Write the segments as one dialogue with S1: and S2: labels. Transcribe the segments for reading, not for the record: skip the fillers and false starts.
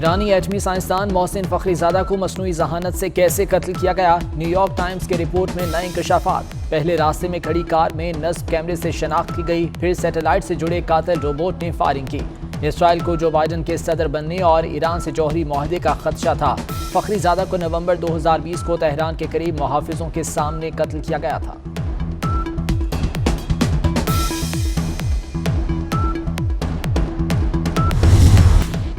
S1: ईरानी एटमी साइंसदान मोहसिन फखरीजादा को मसनूई जहानत से कैसे कत्ल किया गया, न्यूयॉर्क टाइम्स के रिपोर्ट में नए इंकशाफात। पहले रास्ते में खड़ी कार में नस्ब कैमरे से शनाख्त की गई, फिर सैटेलाइट से जुड़े कातिल रोबोट ने फायरिंग की। इसराइल को जो बाइडन के सदर बनने और ईरान से जौहरी मुआहदे का खदशा था। फखरीजादा को नवंबर 2020 को तेहरान के करीब मुहाफिजों के सामने कत्ल किया गया था।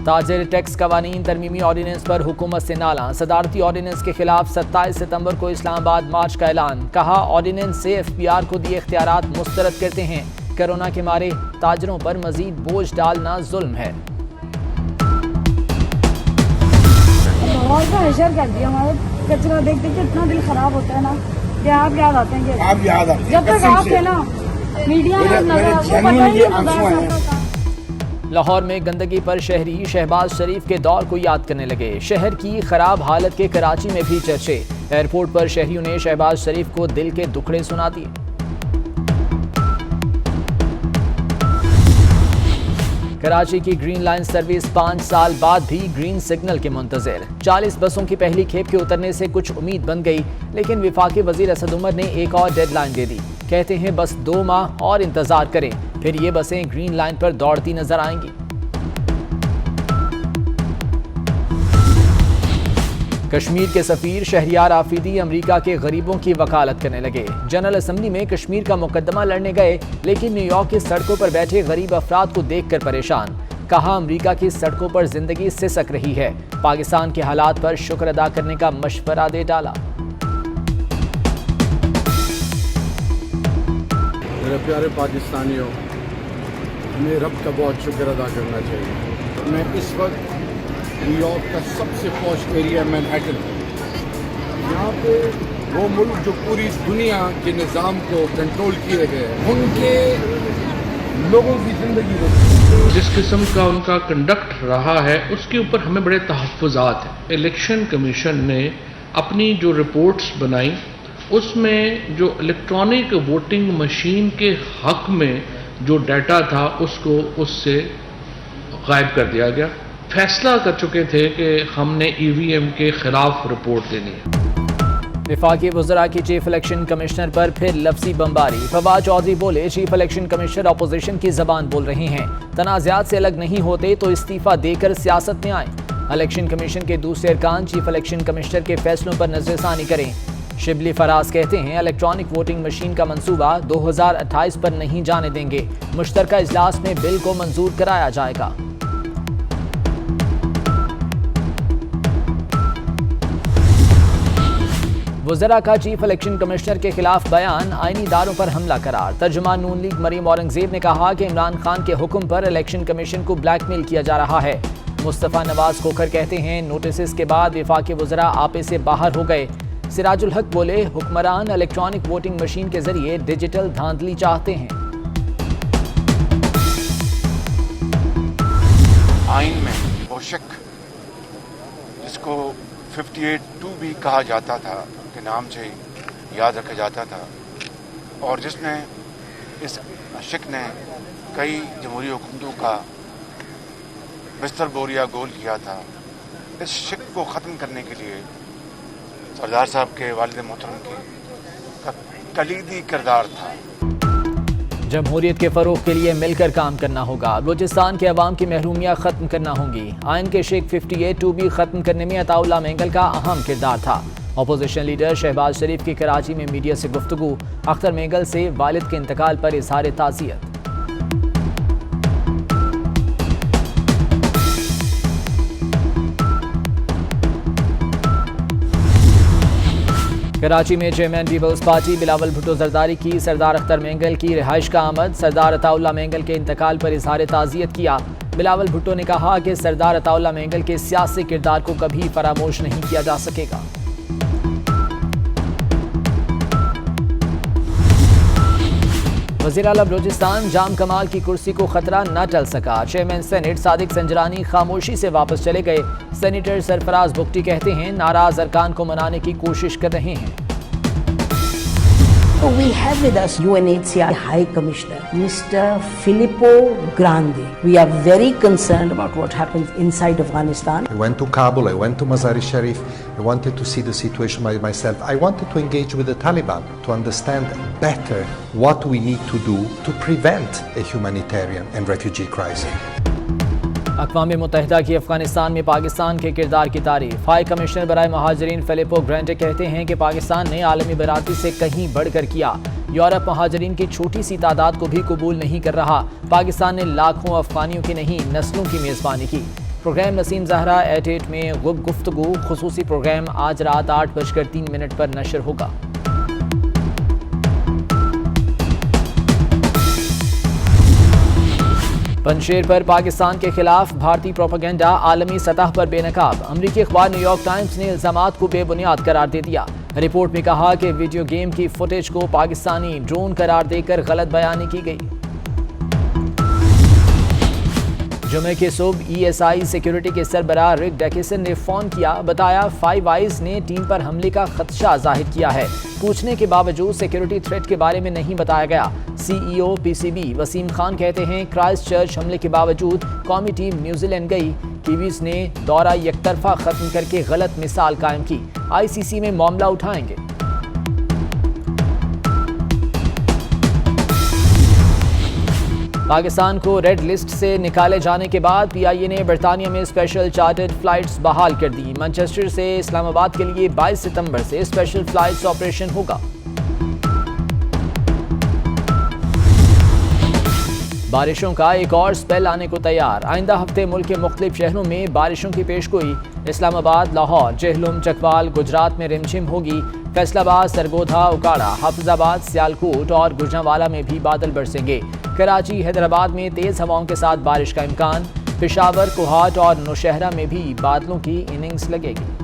S1: ताजिर टैक्स कवानीन तरमीमी ऑर्डिनेंस पर हुकूमत से नाला। सदारती ऑर्डिनेंस के खिलाफ 27 सितंबर को इस्लामाबाद मार्च का ऐलान। कहा, ऑर्डिनेंस से FPR को दिए इख्तियारात मुस्तरद करते हैं। कोरोना के मारे ताजरों पर मजीद बोझ डालना जुल्म है।
S2: कर दिया हमारा कचरा देख देख के इतना दिल खराब होता है ना कि आप याद आते हैं कि
S3: आप याद आते हैं
S2: जब तक आप थे ना मीडिया में
S1: लाहौर में गंदगी पर शहरी शहबाज शरीफ के दौर को याद करने लगे। शहर की खराब हालत के कराची में भी चर्चे। एयरपोर्ट पर शहरियों ने शहबाज शरीफ को दिल के दुखड़े सुना दिए। कराची की ग्रीन लाइन सर्विस 5 साल बाद भी ग्रीन सिग्नल के मुंतजर। 40 बसों की पहली खेप के उतरने से कुछ उम्मीद बन गई, लेकिन विफाकी वजीर असद उमर ने एक और डेडलाइन दे दी। कहते हैं बस 2 माह और इंतजार करें, फिर ये बसें ग्रीन लाइन पर दौड़ती नजर आएंगी। कश्मीर के सफीर शहरियार आफीदी अमेरिका के गरीबों की वकालत करने लगे। जनरल असम्बली में कश्मीर का मुकदमा लड़ने गए, लेकिन न्यूयॉर्क की सड़कों पर बैठे गरीब अफराद को देखकर परेशान। कहा, अमेरिका की सड़कों पर जिंदगी सिसक रही है। पाकिस्तान के हालात पर शुक्र अदा करने का मशवरा दे डाला।
S4: मेरे प्यारे पाकिस्तानियों, हमें रब का बहुत शुक्र अदा करना चाहिए। मैं इस वक्त न्यूयॉर्क का सबसे पॉश एरिया मैनहट्टन, यहाँ पे वो मुल्क जो पूरी दुनिया के निज़ाम को कंट्रोल किए गए हैं, उनके लोगों की ज़िंदगी
S5: जिस किस्म का उनका कंडक्ट रहा है उसके ऊपर हमें बड़े तहफ़्फ़ुज़ात हैं। इलेक्शन कमीशन ने अपनी जो रिपोर्ट्स बनाई उसमें जो इलेक्ट्रॉनिक वोटिंग मशीन के हक में जो डाटा था उसको उससे गायब कर दिया गया। फैसला कर चुके थे कि हमने EVM के खिलाफ रिपोर्ट देनी है।
S1: विफाकी वज़रा की चीफ इलेक्शन कमिश्नर पर फिर लफ्जी बमबारी। फवाद चौधरी बोले, चीफ इलेक्शन कमिश्नर अपोजिशन की जबान बोल रही हैं। तनाज़ात से अलग नहीं होते तो इस्तीफा देकर सियासत में आए। इलेक्शन कमीशन के दूसरे अरकान चीफ इलेक्शन कमिश्नर के फैसलों पर नजरसानी करें। शिबली फराज कहते हैं, इलेक्ट्रॉनिक वोटिंग मशीन का मंसूबा 2028 पर नहीं जाने देंगे। मुश्तरका इजलास में बिल को मंजूर कराया जाएगा। वज़रा का चीफ इलेक्शन कमिश्नर के खिलाफ बयान, आईनी इदारों पर हमला करार। तर्जुमान नून लीग मरीम औरंगजेब ने कहा कि इमरान खान के हुक्म पर इलेक्शन कमीशन को ब्लैकमेल किया जा रहा है। मुस्तफ़ा नवाज खोखर कहते हैं, नोटिस के बाद विफाकी वज़रा आपे से बाहर हो गए। सिराजुल हक बोले, हुक्मरान इलेक्ट्रॉनिक वोटिंग मशीन के जरिए डिजिटल धांधली चाहते हैं।
S6: आइन में वो शक जिसको 58(2) भी कहा जाता था के नाम से याद रखा जाता था, और जिसमें इस शक ने कई जमहूरी हुकूमतों का बिस्तर बोरिया गोल किया था। इस शक को ख़त्म करने के लिए सरदार साहब के वालिद मोहतरम का कलीदी किरदार था।
S1: जमहूरियत के फ़रोग़ के लिए मिलकर काम करना होगा। बलूचिस्तान के अवाम की महरूमियाँ ख़त्म करना होंगी। आइन के शेख 58(2) भी ख़त्म करने में अताउल्लाह मेंगल का अहम किरदार था। अपोजिशन लीडर शहबाज शरीफ की कराची में मीडिया से गुफ्तगू। अख्तर मेंगल से वालिद के इंतकाल पर इजहार ताज़ियत। कराची में chairman Peoples Party Bilawal Bhutto Zardari की सरदार अख्तर मेंगल की रिहाइश का आमद। सरदार अताउल्लाह मेंगल के इंतकाल पर इजहार ताज़ियत किया। बिलावल भुट्टो ने कहा कि सरदार अताउल्लाह मेंगल के सियासी किरदार को कभी फरामोश नहीं किया जा सकेगा। वज़ीर आला बलूचिस्तान जाम कमाल की कुर्सी को खतरा न टल सका। चेयरमैन सेनेट सादिक संजरानी खामोशी से वापस चले गए। सेनेटर सरफराज बुख्ती कहते हैं, नाराज अरकान को मनाने की कोशिश कर रहे हैं।
S3: So we have with us UNHCR High Commissioner, Mr. Filippo Grandi. We are very concerned about what happens inside Afghanistan.
S7: I went to Kabul, I went to Mazar-e Sharif, I wanted to see the situation by myself. I wanted to engage with the Taliban to understand better what we need to do to prevent a humanitarian and refugee crisis.
S1: अक़वाम मुत्तहिदा की अफगानिस्तान में पाकिस्तान के किरदार की तारीफ। High commissioner बराए महाजरीन Filippo ग्रांटे कहते हैं कि पाकिस्तान ने आलमी बरादरी से कहीं बढ़कर किया। यूरोप महाजरीन की छोटी सी तादाद को भी कबूल नहीं कर रहा। पाकिस्तान ने लाखों अफगानियों की नहीं, नस्लों की मेज़बानी की। प्रोग्राम नसीम ज़हरा एट 8 में गुफ्तगू खुसूसी प्रोग्राम आज रात 8:03 पर नशर होगा। पंजशेर पर पाकिस्तान के खिलाफ भारतीय प्रोपेगेंडा आलमी सतह पर बेनकाब। अमरीकी अखबार न्यूयॉर्क टाइम्स ने इल्जामात को बेबुनियाद करार दे दिया। रिपोर्ट में कहा कि वीडियो गेम की फुटेज को पाकिस्तानी ड्रोन करार देकर गलत बयानी की गई। जुमे के सुबह ESI सिक्योरिटी के सरबराह रिक डेकिसन ने फोन किया। बताया फाइव आइज ने टीम पर हमले का खदशा जाहिर किया है। पूछने के बावजूद सिक्योरिटी थ्रेट के बारे में नहीं बताया गया। CEO PCB वसीम खान कहते हैं क्राइस्ट चर्च हमले के बावजूद कौमी टीम न्यूजीलैंड गई। कीवीज ने दौरा एकतरफा खत्म करके गलत मिसाल कायम की। ICC में मामला उठाएंगे। पाकिस्तान को रेड लिस्ट से निकाले जाने के बाद PIA ने बरतानिया में स्पेशल चार्टर्ड फ्लाइट्स बहाल कर दी। मैनचेस्टर से इस्लामाबाद के लिए 22 सितंबर से स्पेशल फ्लाइट्स ऑपरेशन होगा। बारिशों का एक और स्पेल आने को तैयार। आइंदा हफ्ते मुल्क के मुख्तलिफ शहरों में बारिशों की पेशगोई। इस्लामाबाद, लाहौर, जेहलुम, चकवाल, गुजरात में रिमझिम होगी। फैसलाबाद, सरगोधा, उकाड़ा, हाफिजाबाद, सियालकोट और गुजरांवाला में भी बादल बरसेंगे। कराची, हैदराबाद में तेज हवाओं के साथ बारिश का इम्कान। पेशावर, कोहाट और नौशहरा में भी बादलों की इनिंग्स लगेगी।